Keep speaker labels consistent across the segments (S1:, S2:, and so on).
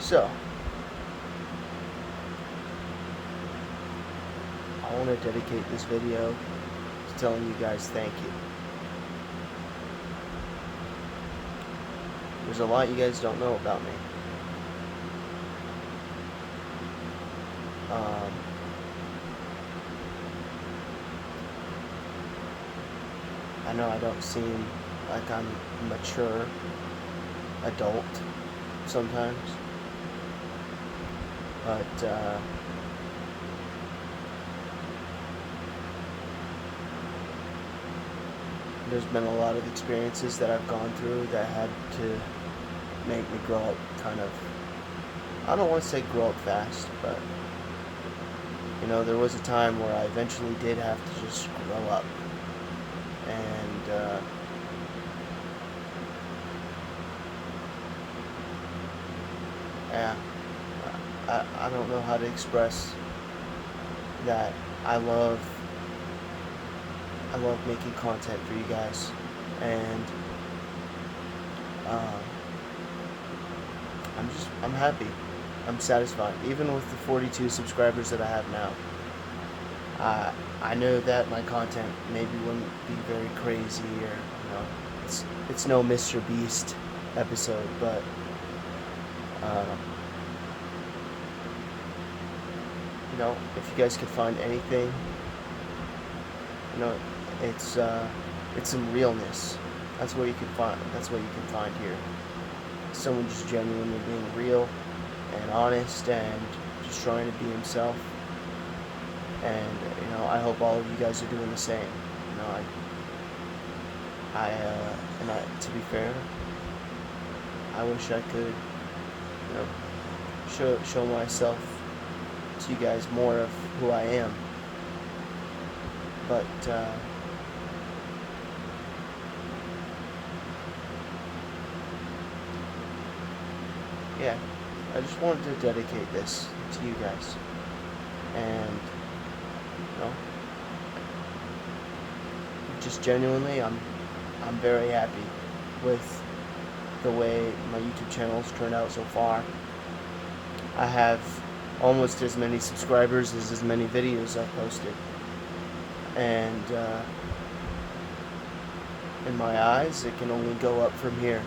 S1: So, I want to dedicate this video to telling you guys thank you. There's a lot you guys don't know about me. I know I don't seem like I'm a mature adult sometimes, but there's been a lot of experiences that I've gone through that had to make me grow up kind of, I don't want to say grow up fast, but there was a time where I eventually did have to just grow up. And yeah, I don't know how to express that I love making content for you guys, and I'm happy, I'm satisfied, even with the 42 subscribers that I have now. I know that my content maybe wouldn't be very crazy, or it's no Mr. Beast episode, but if you guys could find anything, it's some realness. That's what you can find. That's what you can find here. Someone just genuinely being real and honest and just trying to be himself. And I hope all of you guys are doing the same. To be fair, I wish I could, show myself to you guys more of who I am. But yeah, I just wanted to dedicate this to you guys, and just genuinely, I'm very happy with the way my YouTube channel's turned out so far. I have almost as many subscribers as many videos I've posted, and in my eyes, it can only go up from here.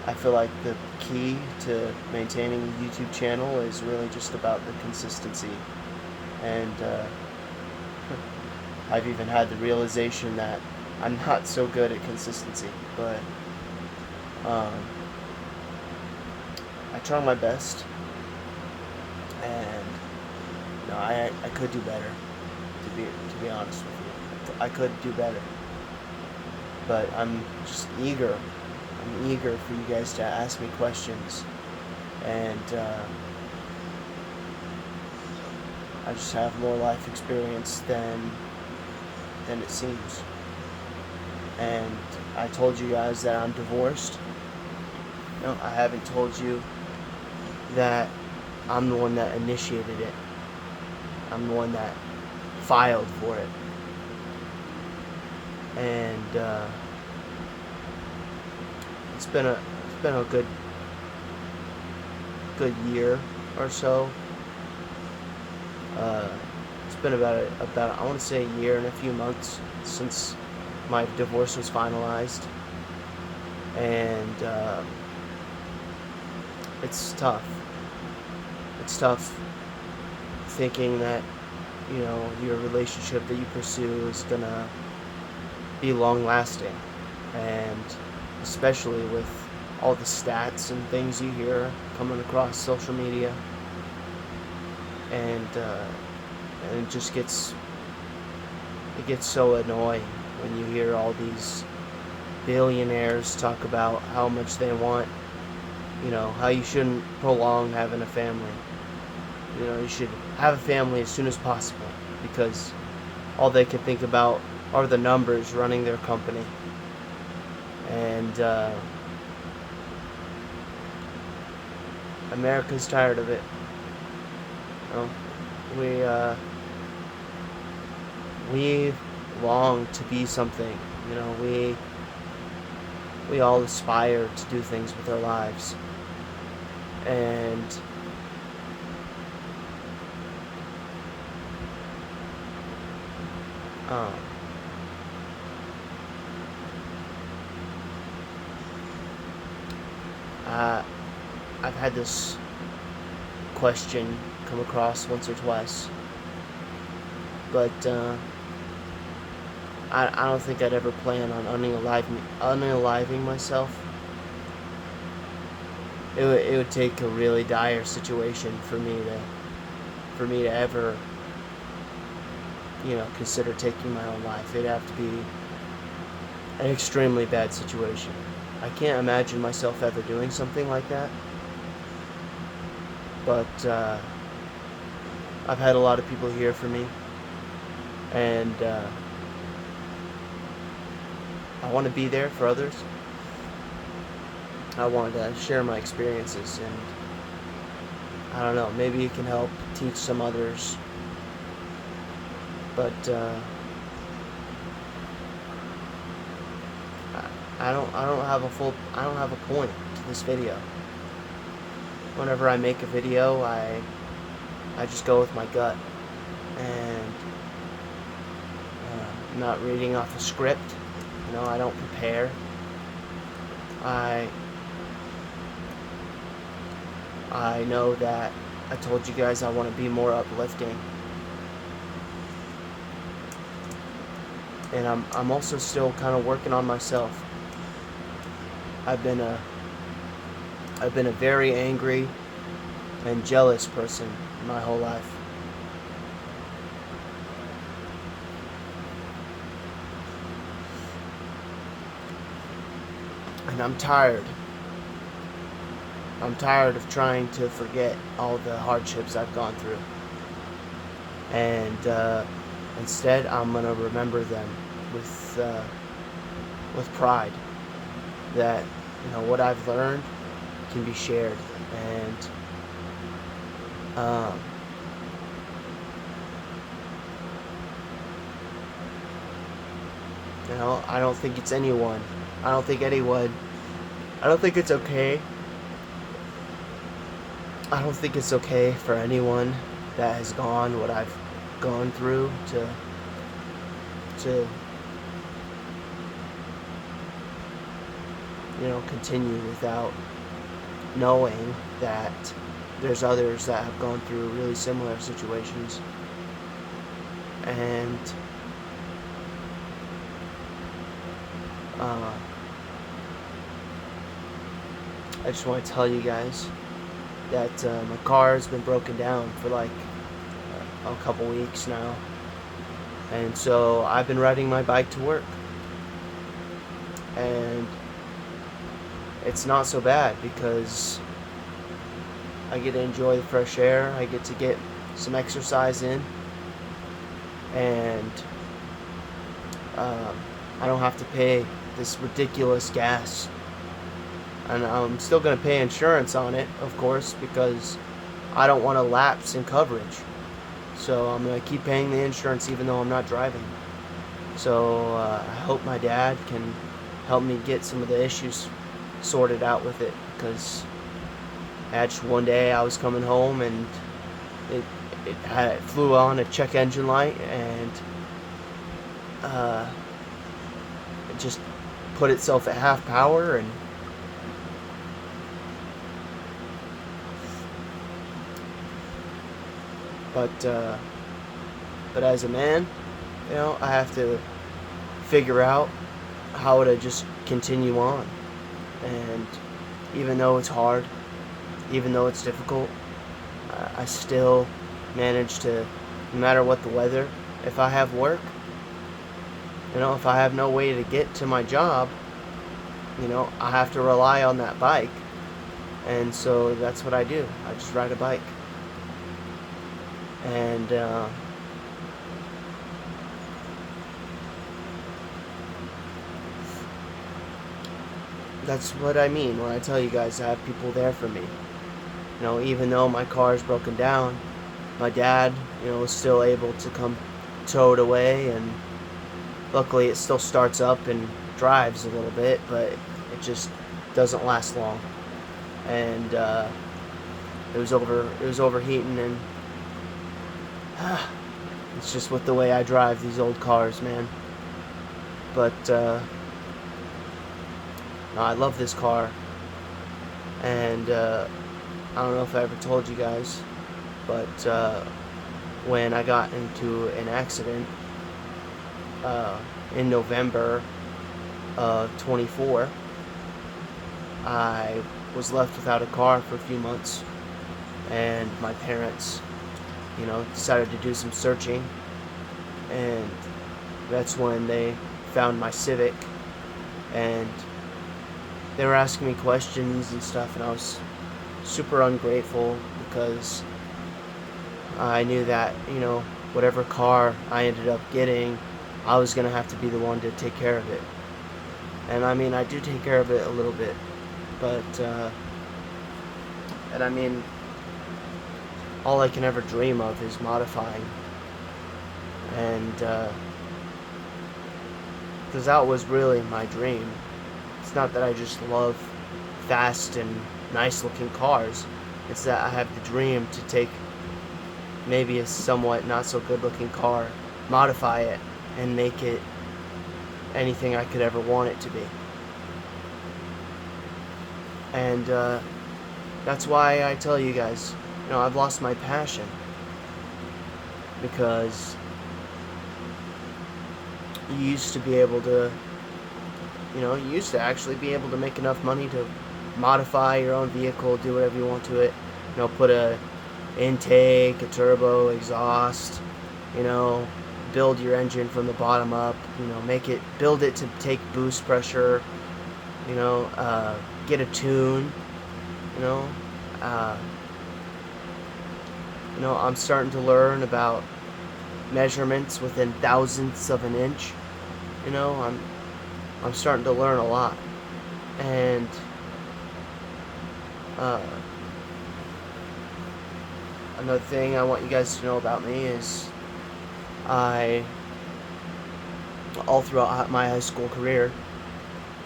S1: I feel like the key to maintaining a YouTube channel is really just about the consistency, and I've even had the realization that I'm not so good at consistency, but I try my best, and I could do better. To be honest with you, I could do better, but I'm just eager. I'm eager for you guys to ask me questions, and I just have more life experience than it seems. And I told you guys that I'm divorced. I haven't told you that I'm the one that initiated it. I'm the one that filed for it. And it's been a good year or so. It's been about I want to say a year and a few months since my divorce was finalized, and it's tough. It's tough thinking that your relationship that you pursue is gonna be long lasting, and especially with all the stats and things you hear coming across social media, and it just gets so annoying when you hear all these billionaires talk about how much they want, how you shouldn't prolong having a family. You should have a family as soon as possible, because all they can think about are the numbers running their company. And America's tired of it. We long to be something. We all aspire to do things with our lives, And um, I've had this question come across once or twice, but I don't think I'd ever plan on unaliving myself. It would take a really dire situation for me to ever, consider taking my own life. It'd have to be an extremely bad situation. I can't imagine myself ever doing something like that. But I've had a lot of people here for me, and I want to be there for others. I want to share my experiences, and I don't know, maybe it can help teach some others. But I don't have a point to this video. Whenever I make a video, I just go with my gut, and I'm not reading off a script. I don't prepare. I know that I told you guys I want to be more uplifting, and I'm also still kind of working on myself. I've been a very angry and jealous person my whole life. And I'm tired. I'm tired of trying to forget all the hardships I've gone through. And instead, I'm going to remember them with pride. That, what I've learned can be shared. And I don't think it's anyone. I don't think it's okay. I don't think it's okay for anyone that has gone what I've gone through to continue without knowing that there's others that have gone through really similar situations. And I just want to tell you guys that my car has been broken down for like a couple weeks now, and so I've been riding my bike to work, and it's not so bad because I get to enjoy the fresh air. I get to get some exercise in, and I don't have to pay this ridiculous gas. And I'm still going to pay insurance on it, of course, because I don't want to lapse in coverage. So I'm going to keep paying the insurance even though I'm not driving. So I hope my dad can help me get some of the issues sorted out with it, because just one day I was coming home and it flew on a check engine light, and it just put itself at half power, and but as a man, I have to figure out how to just continue on. And even though it's hard, even though it's difficult, I still manage to, no matter what the weather, if I have work, if I have no way to get to my job, I have to rely on that bike. And so that's what I do. I just ride a bike. And that's what I mean when I tell you guys I have people there for me. Even though my car is broken down, my dad, was still able to come tow it away, and luckily it still starts up and drives a little bit, but it just doesn't last long. And It was overheating, and it's just with the way I drive these old cars, man. But no, I love this car, and I don't know if I ever told you guys, but when I got into an accident in November of 24, I was left without a car for a few months, and my parents, decided to do some searching, and that's when they found my Civic, and they were asking me questions and stuff, and I was super ungrateful because I knew that, whatever car I ended up getting, I was going to have to be the one to take care of it. And I mean, I do take care of it a little bit, but, and I mean, all I can ever dream of is modifying. And, because that was really my dream. It's not that I just love fast and nice looking cars. It's that I have the dream to take maybe a somewhat not so good looking car, modify it, and make it anything I could ever want it to be. And that's why I tell you guys, I've lost my passion, because you used to be able to, you used to actually be able to make enough money to modify your own vehicle, do whatever you want to it, put a intake, a turbo, exhaust, build your engine from the bottom up, build it to take boost pressure, get a tune, I'm starting to learn about measurements within thousandths of an inch. I'm starting to learn a lot. And another thing I want you guys to know about me is all throughout my high school career,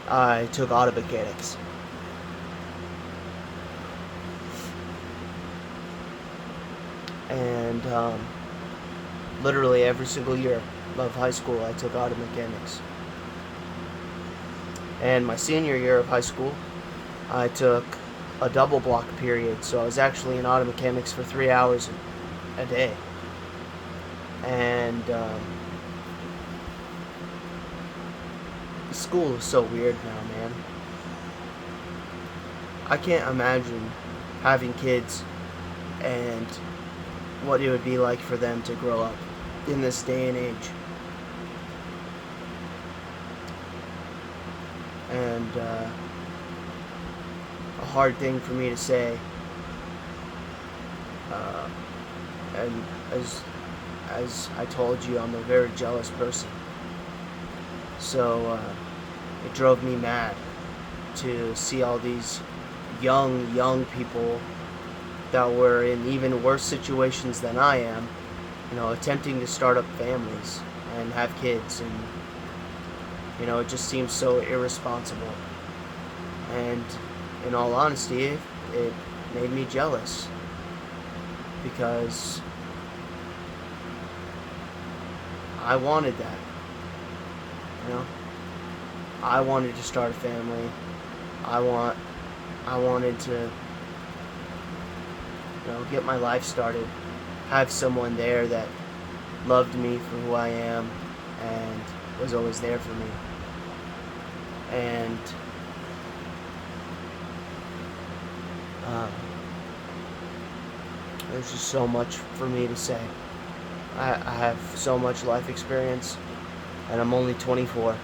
S1: I took auto mechanics. And literally every single year of high school, I took auto mechanics. And my senior year of high school, I took a double block period, so I was actually in auto mechanics for 3 hours a day. And school is so weird now, man. I can't imagine having kids and what it would be like for them to grow up in this day and age. And a hard thing for me to say, and as I told you, I'm a very jealous person, so it drove me mad to see all these young people that were in even worse situations than I am, attempting to start up families and have kids, and it just seems so irresponsible. And in all honesty, it made me jealous, because I wanted that. I wanted to start a family. I wanted to get my life started, have someone there that loved me for who I am and was always there for me. And there's just so much for me to say. I have so much life experience, and I'm only 24.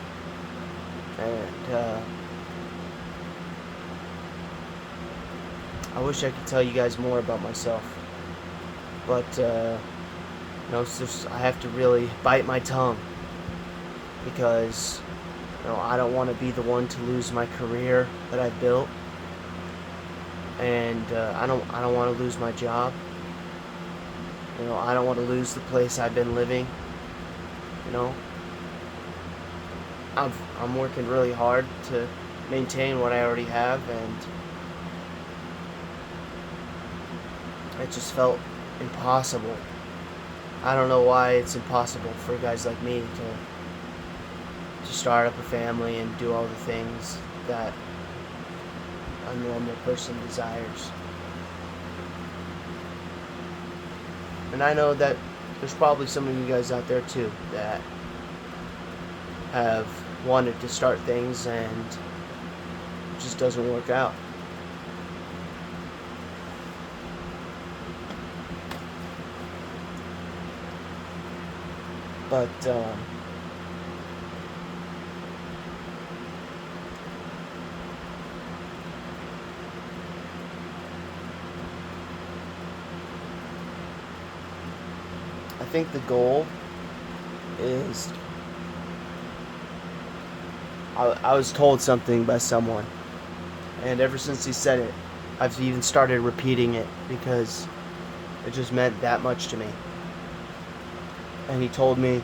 S1: And I wish I could tell you guys more about myself, but it's just, I have to really bite my tongue, because I don't want to be the one to lose my career that I've built, and I don't want to lose my job. I don't want to lose the place I've been living. I'm working really hard to maintain what I already have, and it just felt impossible. I don't know why it's impossible for guys like me to start up a family and do all the things that a normal person desires. And I know that there's probably some of you guys out there too that have wanted to start things and it just doesn't work out. But I think the goal is, I was told something by someone, and ever since he said it, I've even started repeating it because it just meant that much to me. And he told me,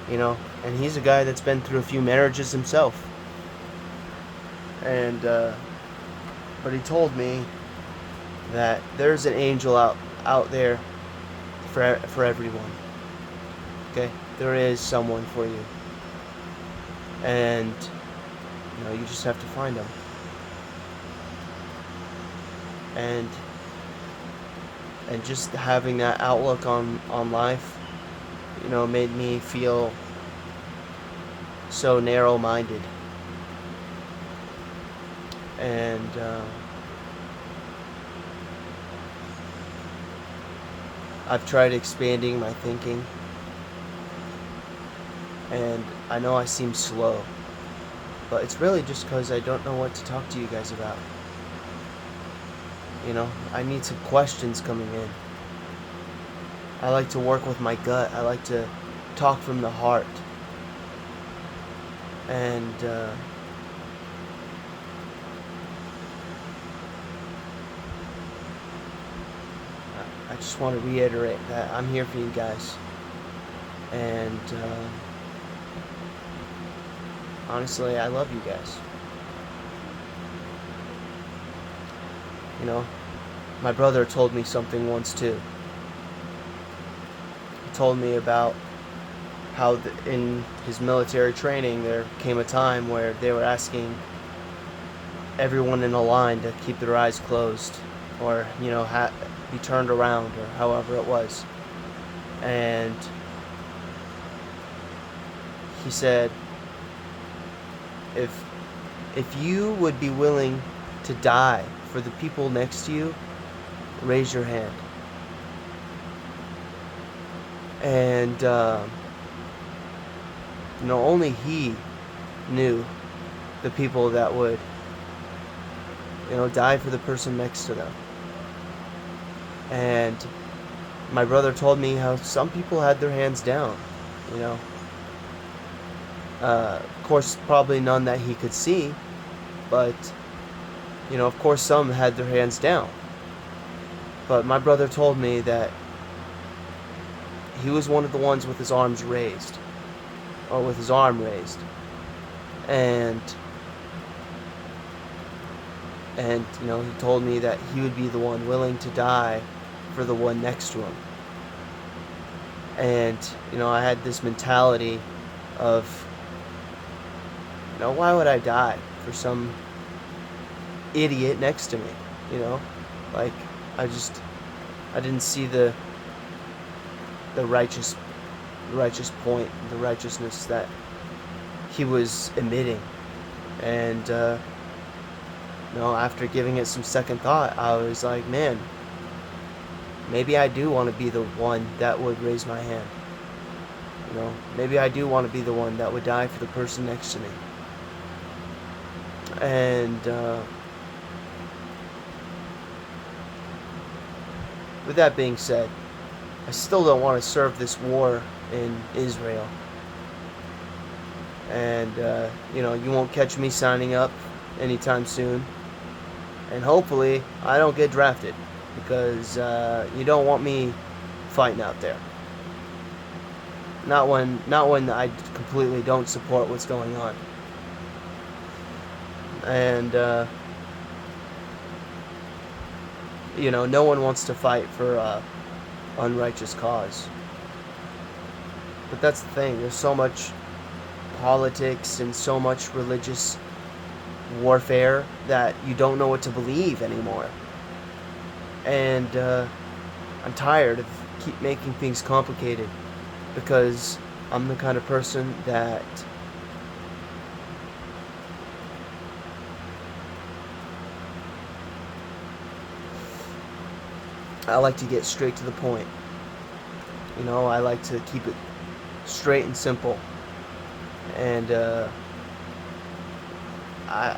S1: and he's a guy that's been through a few marriages himself. And, but he told me that there's an angel out there for everyone. Okay? There is someone for you. And, you just have to find them. And just having that outlook on life, made me feel so narrow-minded. And I've tried expanding my thinking, and I know I seem slow, but it's really just because I don't know what to talk to you guys about. I need some questions coming in. I like to work with my gut. I like to talk from the heart. And I just want to reiterate that I'm here for you guys. And honestly, I love you guys. My brother told me something once too. He told me about how in his military training there came a time where they were asking everyone in a line to keep their eyes closed, or be turned around, or however it was. And he said, if you would be willing to die for the people next to you, raise your hand. And only he knew the people that would die for the person next to them. And my brother told me how some people had their hands down. Of course, probably none that he could see, but of course some had their hands down. But my brother told me that he was one of the ones with his arms raised, or with his arm raised. And he told me that he would be the one willing to die for the one next to him. And, I had this mentality of, why would I die for some idiot next to me? Like, I didn't see the righteous point, the righteousness that he was emitting. And after giving it some second thought, I was like, man, maybe I do want to be the one that would raise my hand. Maybe I do want to be the one that would die for the person next to me. And with that being said, I still don't want to serve this war in Israel. And, you won't catch me signing up anytime soon. And hopefully, I don't get drafted. Because you don't want me fighting out there. Not when I completely don't support what's going on. And, no one wants to fight for a unrighteous cause. But that's the thing. There's so much politics and so much religious warfare that you don't know what to believe anymore. And I'm tired of keep making things complicated, because I'm the kind of person that I like to get straight to the point. I like to keep it straight and simple. And I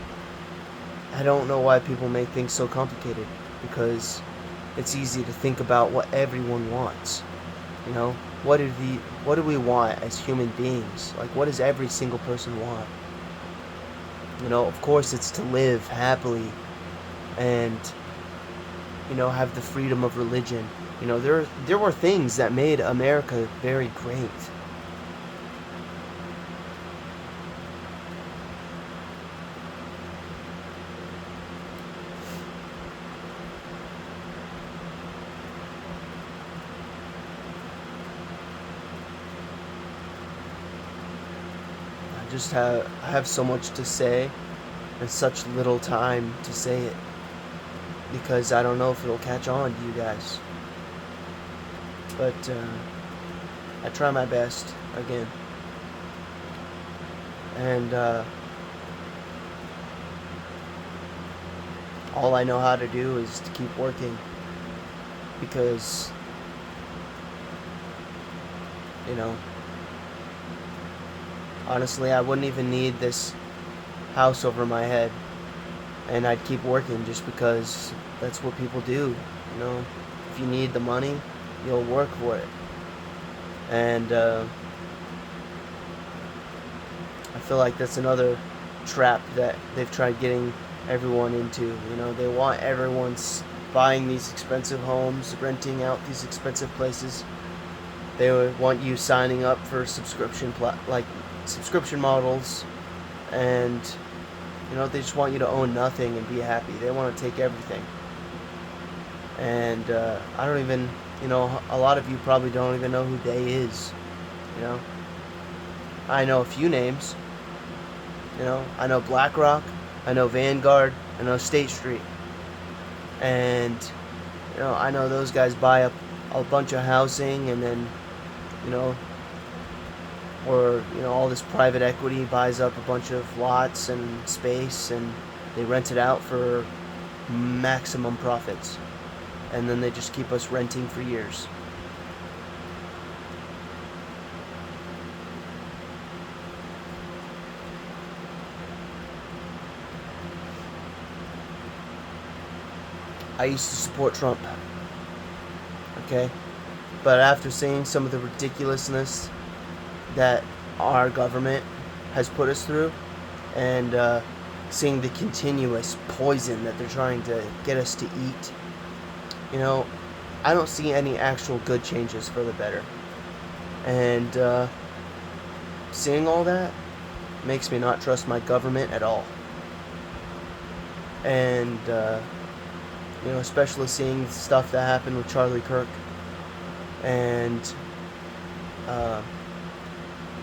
S1: I don't know why people make things so complicated, because it's easy to think about what everyone wants. You know, what do we want as human beings? Like, what does every single person want? Of course it's to live happily and have the freedom of religion. There were things that made America very great. I have so much to say and such little time to say it, because I don't know if it'll catch on to you guys. But I try my best again. And all I know how to do is to keep working, because you know honestly, I wouldn't even need this house over my head, and I'd keep working just because that's what people do. If you need the money, you'll work for it. And I feel like that's another trap that they've tried getting everyone into. They want everyone buying these expensive homes, renting out these expensive places. They would want you signing up for subscription models, and they just want you to own nothing and be happy. They want to take everything. And I don't even, a lot of you probably don't even know who Day is. I know a few names. I know BlackRock, I know Vanguard, I know State Street. And I know those guys buy up a bunch of housing, and then or all this private equity buys up a bunch of lots and space, and they rent it out for maximum profits, and then they just keep us renting for years. I used to support Trump, okay? But after seeing some of the ridiculousness that our government has put us through, and seeing the continuous poison that they're trying to get us to eat, I don't see any actual good changes for the better. And seeing all that makes me not trust my government at all. And especially seeing stuff that happened with Charlie Kirk, and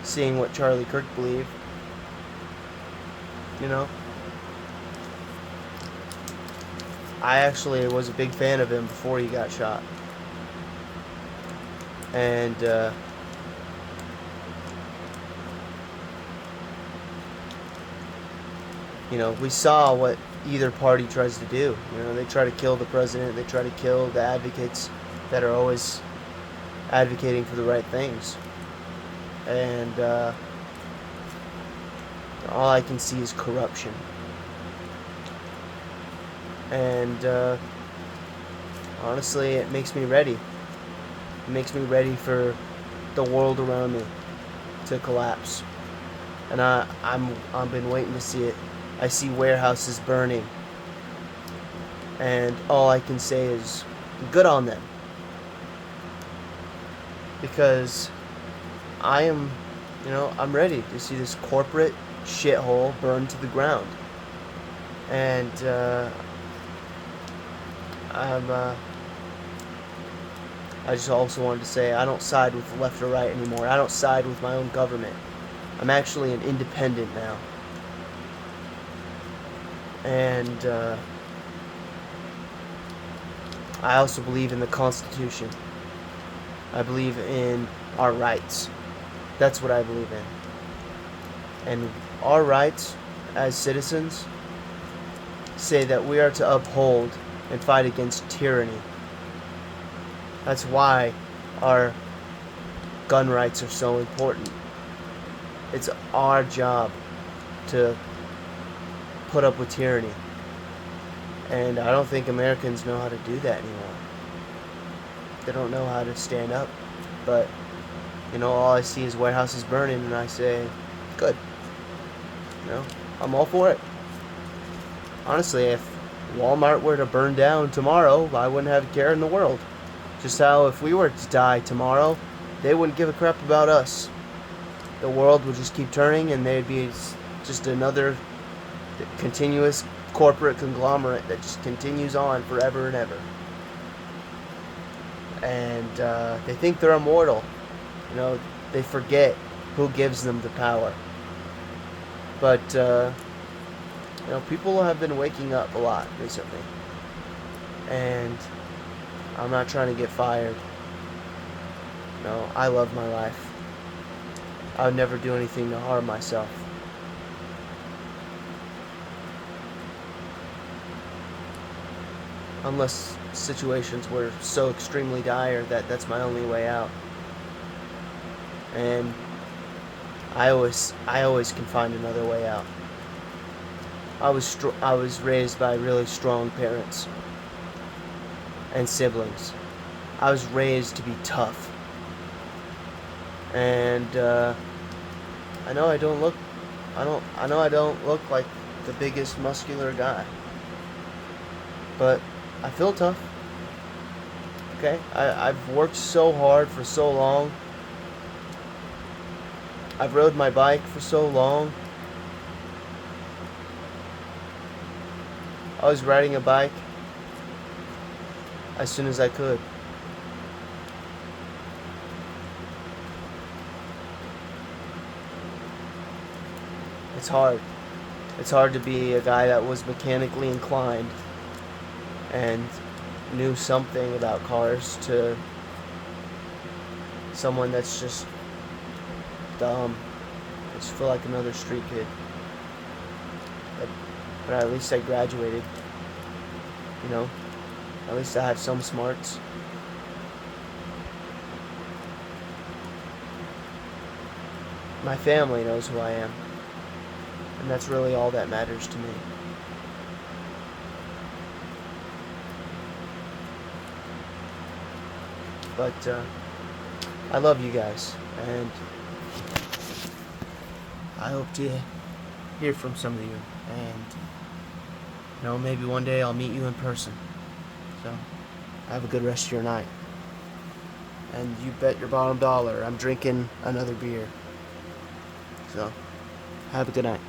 S1: seeing what Charlie Kirk believed. I actually was a big fan of him before he got shot. And we saw what either party tries to do. They try to kill the president, they try to kill the advocates that are always advocating for the right things. And all I can see is corruption. And honestly, it makes me ready. It makes me ready for the world around me to collapse. And I've been waiting to see it. I see warehouses burning, and all I can say is good on them, because I'm ready to see this corporate shithole burn to the ground. And I'm I just also wanted to say I don't side with the left or right anymore. I don't side with my own government. I'm actually an independent now. And I also believe in the Constitution. I believe in our rights. That's what I believe in. And our rights as citizens say that we are to uphold and fight against tyranny. That's why our gun rights are so important. It's our job to put up with tyranny. And I don't think Americans know how to do that anymore. They don't know how to stand up. But, all I see is warehouses burning, and I say, good. I'm all for it. Honestly, if Walmart were to burn down tomorrow, I wouldn't have a care in the world. Just how if we were to die tomorrow, they wouldn't give a crap about us. The world would just keep turning, and they'd be just another continuous corporate conglomerate that just continues on forever and ever. And they think they're immortal. They forget who gives them the power. But, people have been waking up a lot recently. And I'm not trying to get fired. I love my life. I would never do anything to harm myself. Unless situations were so extremely dire that that's my only way out. And I always can find another way out. I was raised by really strong parents and siblings. I was raised to be tough. And I know I don't look like the biggest muscular guy. But I feel tough. Okay? I've worked so hard for so long. I've rode my bike for so long. I was riding a bike as soon as I could. It's hard. It's hard to be a guy that was mechanically inclined and knew something about cars to someone that's just dumb. I just feel like another street kid. But at least I graduated. At least I have some smarts. My family knows who I am. And that's really all that matters to me. But I love you guys, and I hope to hear from some of you, and maybe one day I'll meet you in person. So have a good rest of your night, and you bet your bottom dollar I'm drinking another beer. So have a good night.